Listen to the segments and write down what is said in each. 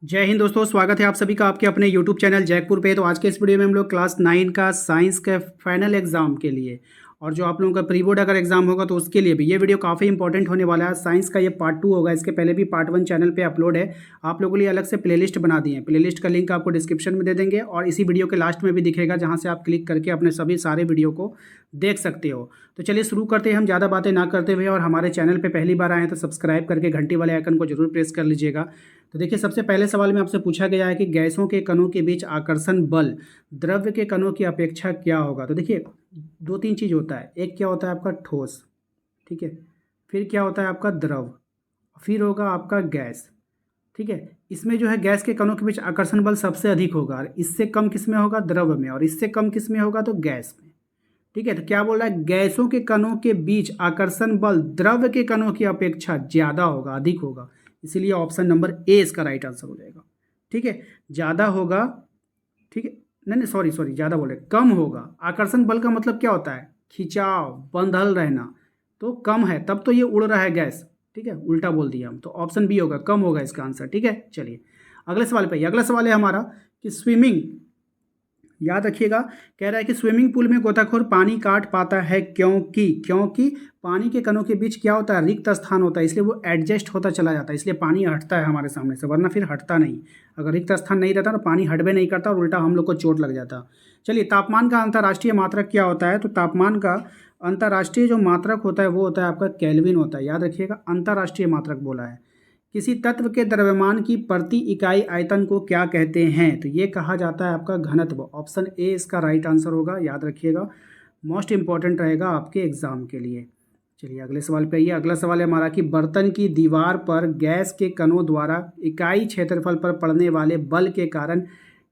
जय हिंद दोस्तों, स्वागत है आप सभी का आपके अपने यूट्यूब चैनल जैकपुर पे। तो आज के इस वीडियो में हम लोग क्लास 9 का साइंस के फाइनल एग्जाम के लिए और जो आप लोगों का प्री बोर्ड अगर एग्जाम होगा तो उसके लिए भी ये वीडियो काफ़ी इंपॉर्टेंट होने वाला है। साइंस का ये पार्ट 2 होगा। इसके पहले भी पार्ट 1 चैनल पे अपलोड है। आप लोगों के लिए अलग से प्लेलिस्ट बना दिए हैं। प्लेलिस्ट का लिंक आपको डिस्क्रिप्शन में दे देंगे और इसी वीडियो के लास्ट में भी दिखेगा, जहाँ से आप क्लिक करके अपने सभी सारे वीडियो को देख सकते हो। तो चलिए शुरू करते हैं हम ज़्यादा बातें ना करते हुए। और हमारे चैनल पर पहली बार आए हैं तो सब्सक्राइब करके घंटी वाले आइकन को जरूर प्रेस कर लीजिएगा। तो देखिए, सबसे पहले सवाल में आपसे पूछा गया है कि गैसों के कणों के बीच आकर्षण बल द्रव्य के कणों की अपेक्षा क्या होगा। तो देखिए, दो तीन चीज़ होता है। एक क्या होता है आपका ठोस, ठीक है, फिर क्या होता है आपका द्रव, फिर होगा आपका गैस, ठीक है। इसमें जो है गैस के कणों के बीच आकर्षण बल सबसे अधिक होगा, और इससे कम किस में होगा, द्रव में, और इससे कम किस में होगा, तो गैस में, ठीक है। तो क्या बोल रहा है, गैसों के कणों के बीच आकर्षण बल द्रव के कणों की अपेक्षा ज़्यादा होगा, अधिक होगा। इसीलिए ऑप्शन नंबर ए इसका राइट आंसर हो जाएगा, ठीक है। ज़्यादा होगा, ठीक है, नहीं नहीं सॉरी सॉरी, ज़्यादा बोले, कम होगा। आकर्षण बल का मतलब क्या होता है, खिंचाव, बंधल रहना। तो कम है तब तो ये उड़ रहा है गैस, ठीक है, उल्टा बोल दिया हम। तो ऑप्शन बी होगा, कम होगा इसका आंसर, ठीक है। चलिए अगले सवाल पे। अगला सवाल है हमारा कि स्विमिंग, याद रखिएगा, कह रहा है कि स्विमिंग पूल में गोताखोर पानी काट पाता है क्योंकि क्योंकि पानी के कणों के बीच क्या होता है, रिक्त स्थान होता है, इसलिए वो एडजस्ट होता चला जाता है, इसलिए पानी हटता है हमारे सामने से, वरना फिर हटता नहीं। अगर रिक्त स्थान नहीं रहता तो पानी हटबे नहीं करता और उल्टा हम लोग को चोट लग जाता। चलिए, तापमान का अंतर्राष्ट्रीय मात्रक क्या होता है। तो तापमान का अंतर्राष्ट्रीय जो मात्रक होता है वो होता है आपका केल्विन होता है। याद रखिएगा, अंतर्राष्ट्रीय मात्रक बोला है। किसी तत्व के द्रव्यमान की प्रति इकाई आयतन को क्या कहते हैं। तो ये कहा जाता है आपका घनत्व। ऑप्शन ए इसका राइट आंसर होगा, याद रखिएगा, मोस्ट इंपॉर्टेंट रहेगा आपके एग्जाम के लिए। चलिए अगले सवाल पे आइए। अगला सवाल है हमारा कि बर्तन की दीवार पर गैस के कणों द्वारा इकाई क्षेत्रफल पर पड़ने वाले बल के कारण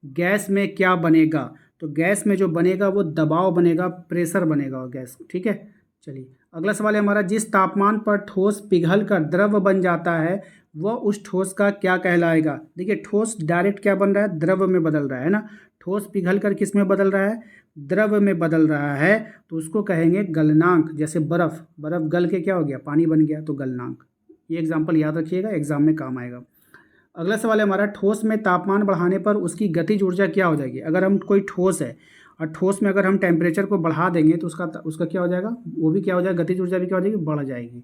गैस में क्या बनेगा। तो गैस में जो बनेगा वो दबाव बनेगा, प्रेशर बनेगा गैस, ठीक है। चलिए अगला सवाल है हमारा, जिस तापमान पर ठोस पिघल कर द्रव बन जाता है वह उस ठोस का क्या कहलाएगा। देखिए, ठोस डायरेक्ट क्या बन रहा है, द्रव में बदल रहा है ना। ठोस पिघल कर किस में बदल रहा है, द्रव में बदल रहा है, तो उसको कहेंगे गलनांक। जैसे बर्फ, बर्फ गल के क्या हो गया, पानी बन गया, तो गलनांक। ये एग्जाम्पल याद रखिएगा, एग्जाम में काम आएगा। अगला सवाल है हमारा, ठोस में तापमान बढ़ाने पर उसकी गतिज ऊर्जा क्या हो जाएगी। अगर हम कोई ठोस है और ठोस में अगर हम टेम्परेचर को बढ़ा देंगे तो उसका उसका क्या हो जाएगा, वो भी क्या हो जाएगा, गतिज ऊर्जा भी क्या हो जाएगी, बढ़ जाएगी।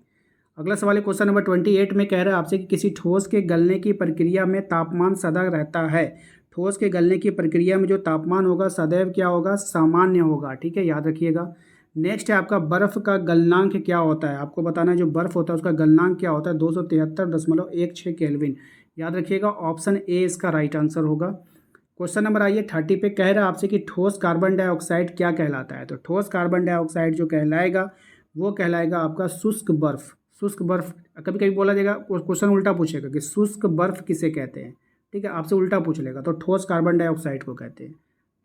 अगला सवाल है क्वेश्चन नंबर 28 में, कह रहा है आपसे कि किसी ठोस के गलने की प्रक्रिया में तापमान सदा रहता है। ठोस के गलने की प्रक्रिया में जो तापमान होगा सदैव क्या होगा, सामान्य होगा, ठीक है, याद रखिएगा। नेक्स्ट है आपका, बर्फ का गलनांक क्या होता है। आपको बताना है जो बर्फ होता है उसका गलनांक क्या होता है, 273.16 केल्विन। याद रखिएगा, ऑप्शन ए इसका राइट आंसर होगा। क्वेश्चन नंबर आइए 30 पे, कह रहा है आपसे कि ठोस कार्बन डाइऑक्साइड क्या कहलाता है। तो ठोस कार्बन डाइऑक्साइड जो कहलाएगा वो कहलाएगा आपका शुष्क बर्फ। शुष्क बर्फ, कभी कभी बोला जाएगा, क्वेश्चन उल्टा पूछेगा कि शुष्क बर्फ किसे कहते हैं, ठीक है, आपसे उल्टा पूछ लेगा। तो ठोस कार्बन डाइऑक्साइड को कहते हैं,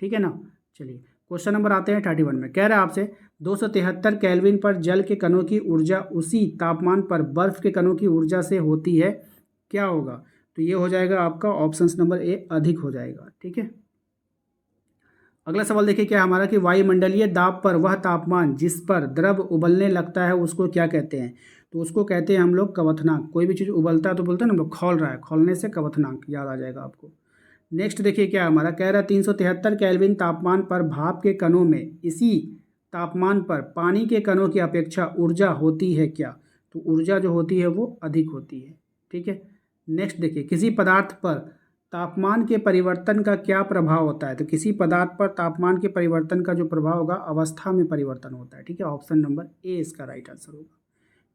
ठीक है ना। चलिए क्वेश्चन नंबर आते हैं 31 में, कह रहा है आपसे 273 केल्विन पर जल के कणों की ऊर्जा उसी तापमान पर बर्फ के कणों की ऊर्जा से होती है, क्या होगा। तो ये हो जाएगा आपका ऑप्शन नंबर ए, अधिक हो जाएगा, ठीक है। अगला सवाल देखिए क्या है हमारा कि वायुमंडलीय दाब पर वह तापमान जिस पर द्रव उबलने लगता है उसको क्या कहते हैं। तो उसको कहते हैं हम लोग कवथनांक। कोई भी चीज़ उबलता है तो बोलते हैं ना हम लोग, खौल रहा है, खौलने से कवथनांक याद आ जाएगा आपको। नेक्स्ट देखिए क्या है हमारा, कह रहा है 373 केल्विन तापमान पर भाप के कणों में इसी तापमान पर पानी के कणों की अपेक्षा ऊर्जा होती है क्या। तो ऊर्जा जो होती है वो अधिक होती है, ठीक है। नेक्स्ट देखिए, किसी पदार्थ पर तापमान के परिवर्तन का क्या प्रभाव होता है। तो किसी पदार्थ पर तापमान के परिवर्तन का जो प्रभाव होगा, अवस्था में परिवर्तन होता है, ठीक है, ऑप्शन नंबर ए इसका राइट आंसर होगा।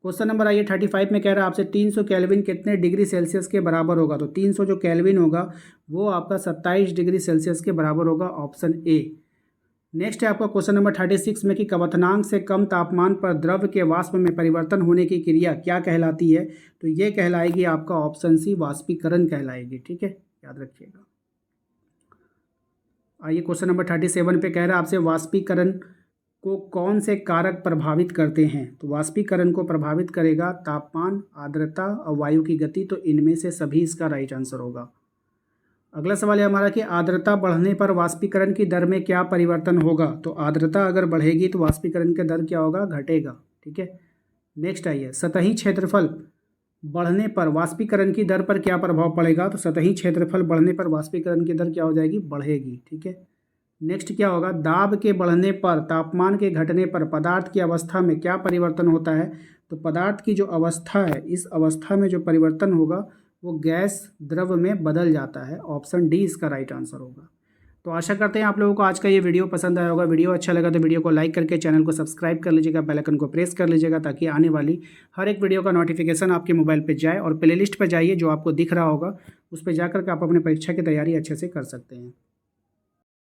क्वेश्चन नंबर आइए 35 में, कह रहा है आपसे 300 केल्विन कितने डिग्री सेल्सियस के बराबर होगा। तो 300 जो केल्विन होगा वो आपका 27 डिग्री सेल्सियस के बराबर होगा, ऑप्शन ए। नेक्स्ट है आपका क्वेश्चन नंबर 36 में कि कवथनांक से कम तापमान पर द्रव के वाष्प में परिवर्तन होने की क्रिया क्या कहलाती है। तो ये कहलाएगी आपका ऑप्शन सी, वाष्पीकरण कहलाएगी, ठीक है, याद रखिएगा। आइए क्वेश्चन नंबर 37 पे, कह रहा है आपसे वाष्पीकरण को कौन से कारक प्रभावित करते हैं। तो वाष्पीकरण को प्रभावित करेगा तापमान, आर्द्रता और वायु की गति। तो इनमें से सभी इसका राइट आंसर होगा। अगला सवाल है हमारा कि आर्द्रता बढ़ने पर वाष्पीकरण की दर में क्या परिवर्तन होगा। तो आर्द्रता अगर बढ़ेगी तो वाष्पीकरण का दर क्या होगा, घटेगा, ठीक है। नेक्स्ट आइए, सतही क्षेत्रफल बढ़ने पर वाष्पीकरण की दर पर क्या प्रभाव पड़ेगा? तो सतही क्षेत्रफल बढ़ने पर वाष्पीकरण की दर क्या हो जाएगी? बढ़ेगी। ठीक है। नेक्स्ट क्या होगा? दाब के बढ़ने पर, तापमान के घटने पर पदार्थ की अवस्था में क्या परिवर्तन होता है? तो पदार्थ की जो अवस्था है, इस अवस्था में जो परिवर्तन होगा वो गैस द्रव में बदल जाता है। ऑप्शन डी इसका राइट आंसर होगा। तो आशा करते हैं आप लोगों को आज का ये वीडियो पसंद आया होगा। वीडियो अच्छा लगा तो वीडियो को लाइक करके चैनल को सब्सक्राइब कर लीजिएगा, बेल आइकन को प्रेस कर लीजिएगा ताकि आने वाली हर एक वीडियो का नोटिफिकेशन आपके मोबाइल पे जाए। और प्लेलिस्ट पे जाइए, जो आपको दिख रहा होगा उस पर जाकर के आप अपने परीक्षा की तैयारी अच्छे से कर सकते हैं।